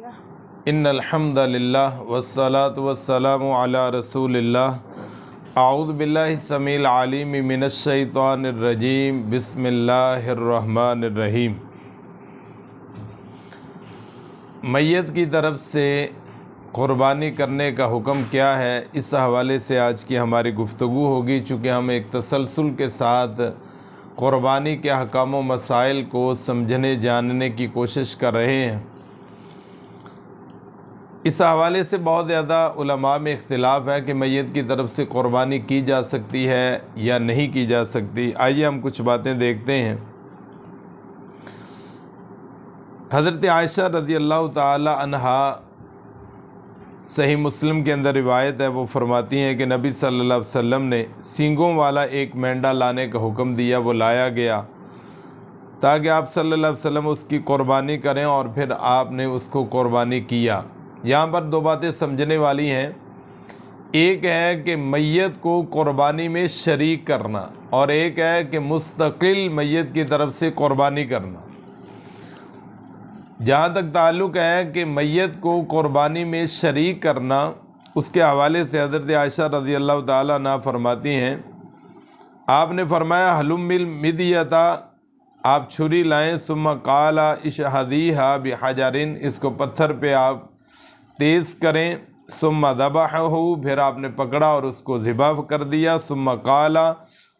ان الحمد للہ والصلاة والسلام علی رسول اللہ اعوذ باللہ السمیع العلیم من الشیطان الرجیم بسم اللہ الرحمن الرحیم۔ میت کی طرف سے قربانی کرنے کا حکم کیا ہے، اس حوالے سے آج کی ہماری گفتگو ہوگی۔ چونکہ ہم ایک تسلسل کے ساتھ قربانی کے احکام و مسائل کو سمجھنے جاننے کی کوشش کر رہے ہیں، اس حوالے سے بہت زیادہ علماء میں اختلاف ہے کہ میت کی طرف سے قربانی کی جا سکتی ہے یا نہیں کی جا سکتی۔ آئیے ہم کچھ باتیں دیکھتے ہیں۔ حضرت عائشہ رضی اللہ تعالی عنہا، صحیح مسلم کے اندر روایت ہے، وہ فرماتی ہیں کہ نبی صلی اللہ علیہ وسلم نے سینگوں والا ایک مینڈا لانے کا حکم دیا، وہ لایا گیا تاکہ آپ صلی اللہ علیہ وسلم اس کی قربانی کریں، اور پھر آپ نے اس کو قربانی کیا۔ یہاں پر دو باتیں سمجھنے والی ہیں۔ ایک ہے کہ میت کو قربانی میں شریک کرنا، اور ایک ہے کہ مستقل میت کی طرف سے قربانی کرنا۔ جہاں تک تعلق ہے کہ میت کو قربانی میں شریک کرنا، اس کے حوالے سے حضرت عائشہ رضی اللہ تعالیٰ عنہ فرماتی ہیں، آپ نے فرمایا حلم المدیتا، آپ چھری لائیں، ثم قال اشہدیھا بحجرن، اس کو پتھر پہ آپ تیز کریں، ثم ذبحہ، پھر آپ نے پکڑا اور اس کو ذبح کر دیا، ثم قال،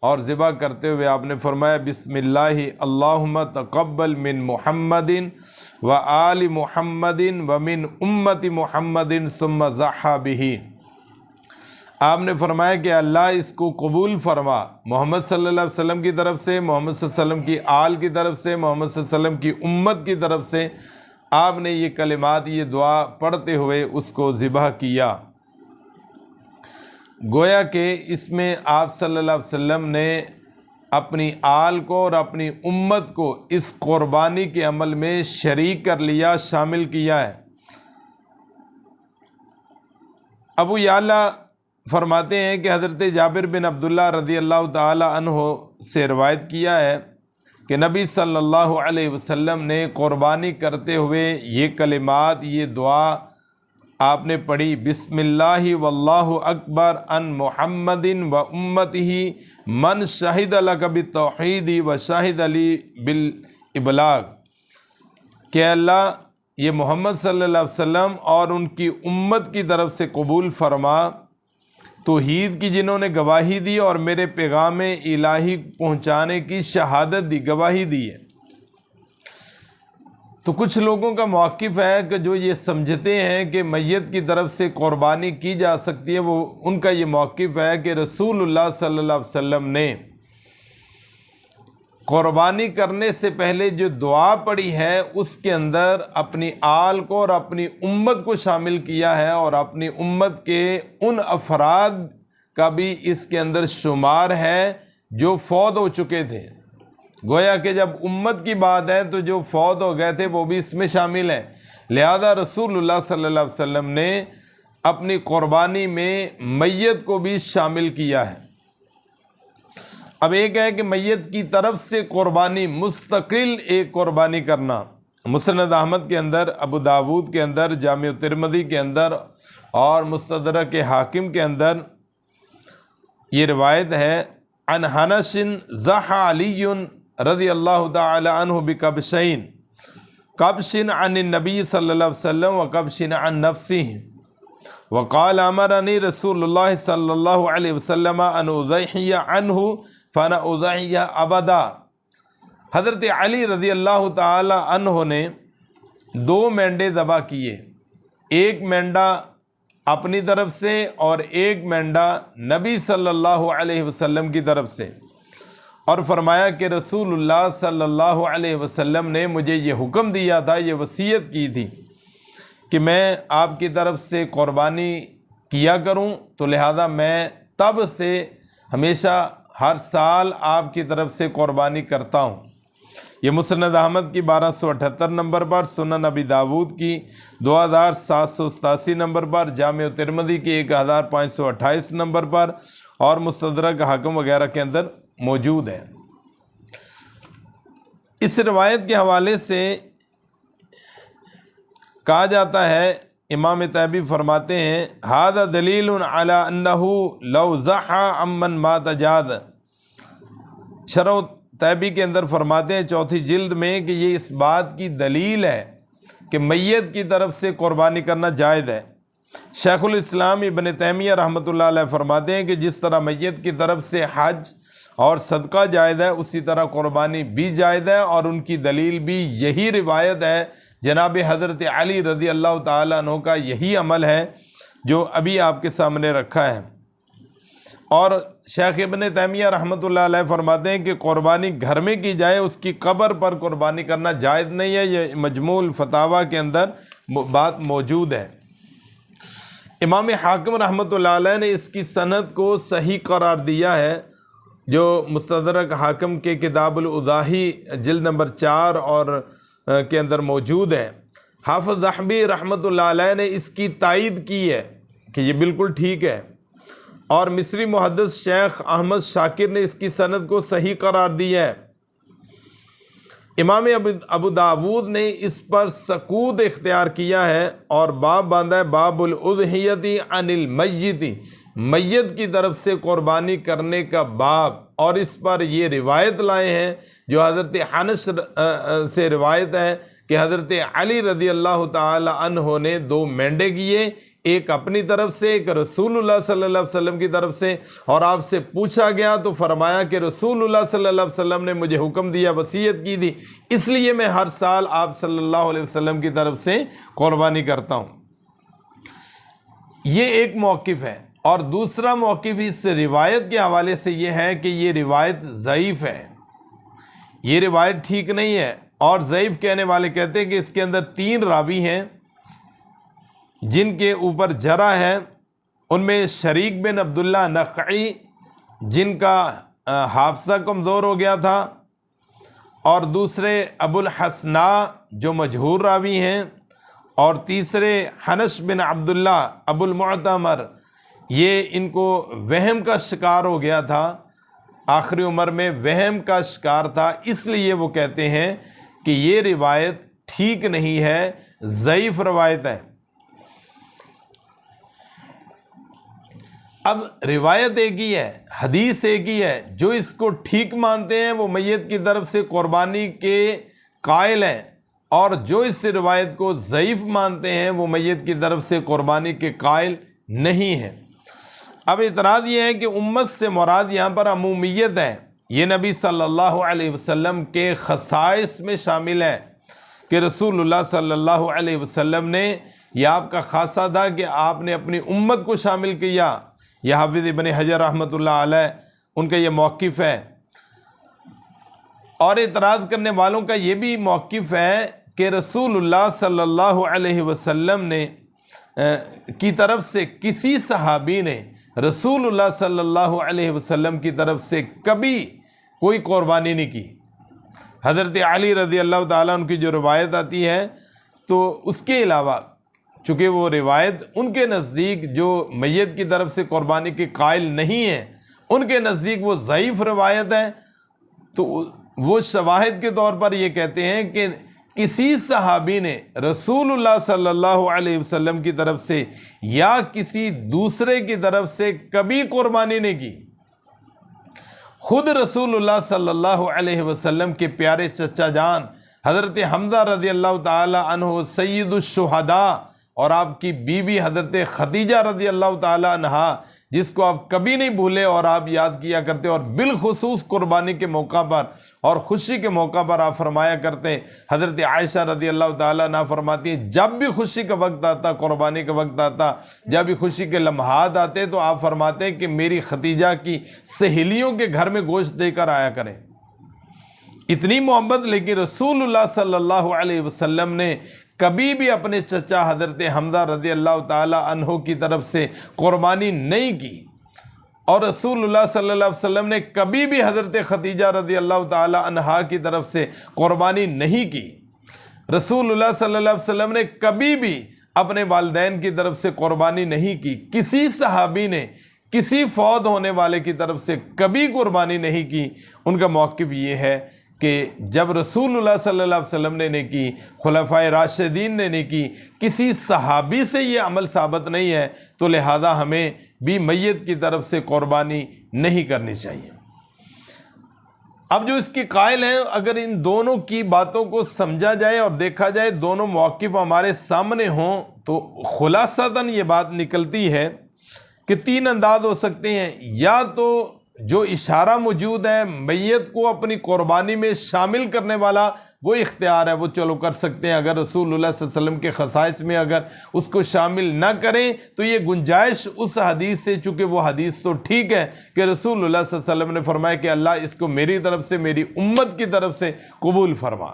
اور ذبح کرتے ہوئے آپ نے فرمایا بسم اللہ اللہم تقبل من محمد و آل محمد و من امت محمد ثم ضحی بہ۔ آپ نے فرمایا کہ اللہ اس کو قبول فرما، محمد صلی اللہ علیہ وسلم کی طرف سے، محمد صلی اللہ علیہ وسلم کی آل کی طرف سے، محمد صلی اللہ علیہ وسلم کی امت کی طرف سے آپ نے یہ کلمات، یہ دعا پڑھتے ہوئے اس کو ذبح کیا۔ گویا کہ اس میں آپ صلی اللہ علیہ وسلم نے اپنی آل کو اور اپنی امت کو اس قربانی کے عمل میں شریک کر لیا، شامل کیا ہے۔ ابو یعلا فرماتے ہیں کہ حضرت جابر بن عبداللہ رضی اللہ تعالی عنہ سے روایت کیا ہے کہ نبی صلی اللہ علیہ وسلم نے قربانی کرتے ہوئے یہ کلمات، یہ دعا آپ نے پڑھی، بسم اللہ واللہ اکبر ان محمد و امتہ من شہد لک بالتوحید و شہد علی بالابلاغ، کہ اللہ یہ محمد صلی اللہ علیہ وسلم اور ان کی امت کی طرف سے قبول فرما، توحید کی جنہوں نے گواہی دی اور میرے پیغام الہی پہنچانے کی شہادت دی، گواہی دی ہے۔ تو کچھ لوگوں کا موقف ہے کہ جو یہ سمجھتے ہیں کہ میت کی طرف سے قربانی کی جا سکتی ہے، وہ ان کا یہ موقف ہے کہ رسول اللہ صلی اللہ علیہ وسلم نے قربانی کرنے سے پہلے جو دعا پڑھی ہے اس کے اندر اپنی آل کو اور اپنی امت کو شامل کیا ہے، اور اپنی امت کے ان افراد کا بھی اس کے اندر شمار ہے جو فوت ہو چکے تھے۔ گویا کہ جب امت کی بات ہے تو جو فوت ہو گئے تھے وہ بھی اس میں شامل ہیں، لہذا رسول اللہ صلی اللہ علیہ وسلم نے اپنی قربانی میں میت کو بھی شامل کیا ہے۔ اب ایک ہے کہ میت کی طرف سے قربانی، مستقل ایک قربانی کرنا۔ مسند احمد کے اندر، ابو داود کے اندر، جامع ترمذی کے اندر اور مستدرک حاکم کے اندر یہ روایت ہے، عن حنش ضحى علی رضی اللہ تعالی عنہ بکبشین، کبش عن النبی صلی اللہ علیہ وسلم و کبش عن نفسہ، وقال امرنی رسول اللہ صلی اللہ علیہ وسلم ان اضحی عنہ فانا اضحی ابدا۔ حضرت علی رضی اللہ تعالی عنہ نے دو مینڈے ذبح کیے، ایک مینڈا اپنی طرف سے اور ایک مینڈا نبی صلی اللہ علیہ وسلم کی طرف سے، اور فرمایا کہ رسول اللہ صلی اللہ علیہ وسلم نے مجھے یہ حکم دیا تھا، یہ وصیت کی تھی کہ میں آپ کی طرف سے قربانی کیا کروں، تو لہذا میں تب سے ہمیشہ ہر سال آپ کی طرف سے قربانی کرتا ہوں۔ یہ مسند احمد کی 1278 نمبر پر، سنن ابی داود کی 2787 نمبر پر، جامع ترمذی کی 1528 نمبر پر اور مستدرک حاکم وغیرہ کے اندر موجود ہے۔ اس روایت کے حوالے سے کہا جاتا ہے، امام طیبی فرماتے ہیں ھذا دلیل علی انہ لو ضحی عمن مات جاد۔ شرح طیبی کے اندر فرماتے ہیں 4 جلد میں کہ یہ اس بات کی دلیل ہے کہ میت کی طرف سے قربانی کرنا جائز ہے۔ شیخ الاسلام ابن تیمیہ رحمۃ اللہ علیہ فرماتے ہیں کہ جس طرح میت کی طرف سے حج اور صدقہ جائز ہے، اسی طرح قربانی بھی جائز ہے، اور ان کی دلیل بھی یہی روایت ہے، جناب حضرت علی رضی اللہ تعالیٰ عنہ کا یہی عمل ہے جو ابھی آپ کے سامنے رکھا ہے۔ اور شیخ ابن تیمیہ رحمۃ اللہ علیہ فرماتے ہیں کہ قربانی گھر میں کی جائے، اس کی قبر پر قربانی کرنا جائز نہیں ہے۔ یہ مجموع الفتاویٰ کے اندر بات موجود ہے۔ امام حاکم رحمۃ اللہ علیہ نے اس کی سند کو صحیح قرار دیا ہے، جو مستدرک حاکم کے کتاب الاضاحی جلد نمبر 4 اور کے اندر موجود ہے۔ حافظ ذہبی رحمۃ اللہ علیہ نے اس کی تائید کی ہے کہ یہ بالکل ٹھیک ہے، اور مصری محدث شیخ احمد شاکر نے اس کی سند کو صحیح قرار دیا ہے۔ امام ابو داود نے اس پر سکوت اختیار کیا ہے اور باب باندھا ہے باب الاضحیۃ عن المیت، میت کی طرف سے قربانی کرنے کا باب، اور اس پر یہ روایت لائے ہیں جو حضرت انس سے روایت ہے کہ حضرت علی رضی اللہ تعالی عنہ نے 2 مینڈے کیے، ایک اپنی طرف سے، ایک رسول اللہ صلی اللہ علیہ وسلم کی طرف سے، اور آپ سے پوچھا گیا تو فرمایا کہ رسول اللہ صلی اللہ علیہ وسلم نے مجھے حکم دیا، وصیت کی تھی، اس لیے میں ہر سال آپ صلی اللہ علیہ وسلم کی طرف سے قربانی کرتا ہوں۔ یہ ایک موقف ہے، اور دوسرا موقف اس روایت کے حوالے سے یہ ہے کہ یہ روایت ضعیف ہے، یہ روایت ٹھیک نہیں ہے، اور ضعیف کہنے والے کہتے ہیں کہ اس کے اندر 3 راوی ہیں جن کے اوپر جرح ہے۔ ان میں شریک بن عبداللہ نخعی، جن کا حافظہ کمزور ہو گیا تھا، اور دوسرے ابو الحسناء جو مجہور راوی ہیں، اور تیسرے حنش بن عبداللہ ابو المعتمر، یہ ان کو وہم کا شکار ہو گیا تھا، آخری عمر میں وہم کا شکار تھا، اس لیے وہ کہتے ہیں کہ یہ روایت ٹھیک نہیں ہے، ضعیف روایت ہے۔ اب روایت ایک ہی ہے، حدیث ایک ہی ہے، جو اس کو ٹھیک مانتے ہیں وہ میت کی طرف سے قربانی کے قائل ہیں، اور جو اس روایت کو ضعیف مانتے ہیں وہ میت کی طرف سے قربانی کے قائل نہیں ہیں۔ اب اعتراض یہ ہے کہ امت سے مراد یہاں پر عمومیت ہے، یہ نبی صلی اللہ علیہ وسلم کے خصائص میں شامل ہے کہ رسول اللہ صلی اللہ علیہ وسلم نے، یہ آپ کا خاصہ تھا کہ آپ نے اپنی امت کو شامل کیا۔ یہ حافظ ابن حجر رحمۃ اللہ علیہ ان کا یہ موقف ہے، اور اعتراض کرنے والوں کا یہ بھی موقف ہے کہ رسول اللہ صلی اللہ علیہ وسلم نے کی طرف سے کسی صحابی نے رسول اللہ صلی اللہ علیہ وسلم کی طرف سے کبھی کوئی قربانی نہیں کی۔ حضرت علی رضی اللہ تعالیٰ عنہ کی جو روایت آتی ہے، تو اس کے علاوہ چونکہ وہ روایت ان کے نزدیک جو میت کی طرف سے قربانی کے قائل نہیں ہیں، ان کے نزدیک وہ ضعیف روایت ہے، تو وہ شواہد کے طور پر یہ کہتے ہیں کہ کسی صحابی نے رسول اللہ صلی اللہ علیہ وسلم کی طرف سے یا کسی دوسرے کی طرف سے کبھی قربانی نہیں کی۔ خود رسول اللہ صلی اللہ علیہ وسلم کے پیارے چچا جان حضرت حمزہ رضی اللہ تعالی عنہ سید الشہداء، اور آپ کی بیوی حضرت خدیجہ رضی اللہ تعالی عنہا، جس کو آپ کبھی نہیں بھولے اور آپ یاد کیا کرتے، اور بالخصوص قربانی کے موقع پر اور خوشی کے موقع پر آپ فرمایا کرتے۔ حضرت عائشہ رضی اللہ تعالیٰ عنہ فرماتی ہیں جب بھی خوشی کا وقت آتا، قربانی کا وقت آتا، جب بھی خوشی کے لمحات آتے، تو آپ فرماتے ہیں کہ میری خدیجہ کی سہیلیوں کے گھر میں گوشت دے کر آیا کریں۔ اتنی محبت، لیکن رسول اللہ صلی اللہ علیہ وسلم نے کبھی بھی اپنے چچا حضرت حمزہ رضی اللہ تعالی عنہ کی طرف سے قربانی نہیں کی، اور رسول اللہ صلی اللہ علیہ وسلم نے کبھی بھی حضرت خدیجہ رضی اللہ تعالی عنہا کی طرف سے قربانی نہیں کی۔ رسول اللہ صلی اللہ علیہ وسلم نے کبھی بھی اپنے والدین کی طرف سے قربانی نہیں کی۔ کسی صحابی نے کسی فوت ہونے والے کی طرف سے کبھی قربانی نہیں کی۔ ان کا موقف یہ ہے کہ جب رسول اللہ صلی اللہ علیہ وسلم نے نہیں کی، خلفائے راشدین نے نہیں کی، کسی صحابی سے یہ عمل ثابت نہیں ہے، تو لہذا ہمیں بھی میت کی طرف سے قربانی نہیں کرنی چاہیے۔ اب جو اس کے قائل ہیں، اگر ان دونوں کی باتوں کو سمجھا جائے اور دیکھا جائے، دونوں موقف ہمارے سامنے ہوں، تو خلاصتاً یہ بات نکلتی ہے کہ تین انداز ہو سکتے ہیں۔ یا تو جو اشارہ موجود ہے میت کو اپنی قربانی میں شامل کرنے والا، وہ اختیار ہے، وہ چلو کر سکتے ہیں۔ اگر رسول اللہ صلی اللہ علیہ وسلم کے خصائص میں اگر اس کو شامل نہ کریں تو یہ گنجائش اس حدیث سے، چونکہ وہ حدیث تو ٹھیک ہے کہ رسول اللہ صلی اللہ علیہ وسلم نے فرمایا کہ اللہ اس کو میری طرف سے، میری امت کی طرف سے قبول فرما،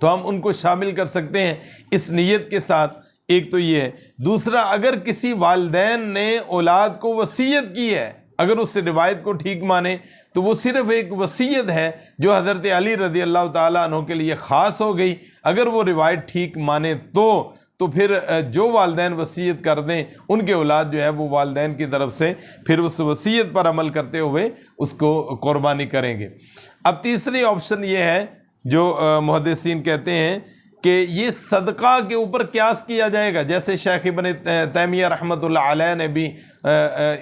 تو ہم ان کو شامل کر سکتے ہیں اس نیت کے ساتھ۔ ایک تو یہ ہے۔ دوسرا، اگر کسی والدین نے اولاد کو وصیت کی ہے، اگر اس روایت کو ٹھیک مانے تو وہ صرف ایک وصیت ہے جو حضرت علی رضی اللہ تعالیٰ عنہ کے لیے خاص ہو گئی، اگر وہ روایت ٹھیک مانے تو پھر جو والدین وصیت کر دیں ان کے اولاد جو ہے وہ والدین کی طرف سے پھر اس وصیت پر عمل کرتے ہوئے اس کو قربانی کریں گے۔ اب تیسری آپشن یہ ہے جو محدثین کہتے ہیں کہ یہ صدقہ کے اوپر قیاس کیا جائے گا، جیسے شیخ ابن تیمیہ رحمۃ اللہ علیہ نے بھی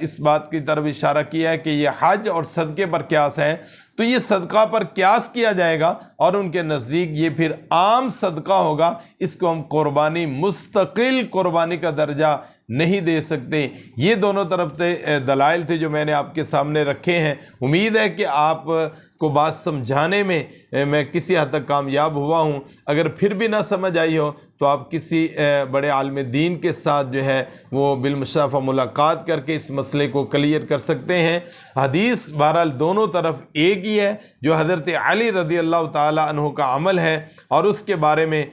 اس بات کی طرف اشارہ کیا ہے کہ یہ حج اور صدقے پر قیاس ہے، تو یہ صدقہ پر قیاس کیا جائے گا اور ان کے نزدیک یہ پھر عام صدقہ ہوگا، اس کو ہم قربانی، مستقل قربانی کا درجہ نہیں دے سکتے۔ یہ دونوں طرف سے دلائل تھے جو میں نے آپ کے سامنے رکھے ہیں۔ امید ہے کہ آپ کو بات سمجھانے میں میں کسی حد تک کامیاب ہوا ہوں۔ اگر پھر بھی نہ سمجھ آئی ہو تو آپ کسی بڑے عالم دین کے ساتھ جو ہے وہ بالمشافہ ملاقات کر کے اس مسئلے کو کلیئر کر سکتے ہیں۔ حدیث بہرحال دونوں طرف ایک ہی ہے، جو حضرت علی رضی اللہ تعالیٰ عنہ کا عمل ہے، اور اس کے بارے میں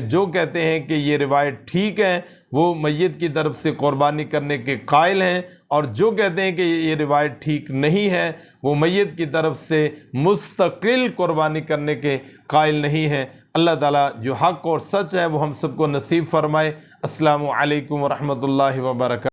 جو کہتے ہیں کہ یہ روایت ٹھیک ہے وہ میت کی طرف سے قربانی کرنے کے قائل ہیں، اور جو کہتے ہیں کہ یہ روایت ٹھیک نہیں ہے وہ میت کی طرف سے مستقل قربانی کرنے کے قائل نہیں ہیں۔ اللہ تعالیٰ جو حق اور سچ ہے وہ ہم سب کو نصیب فرمائے۔ السلام علیکم ورحمۃ اللہ وبرکاتہ۔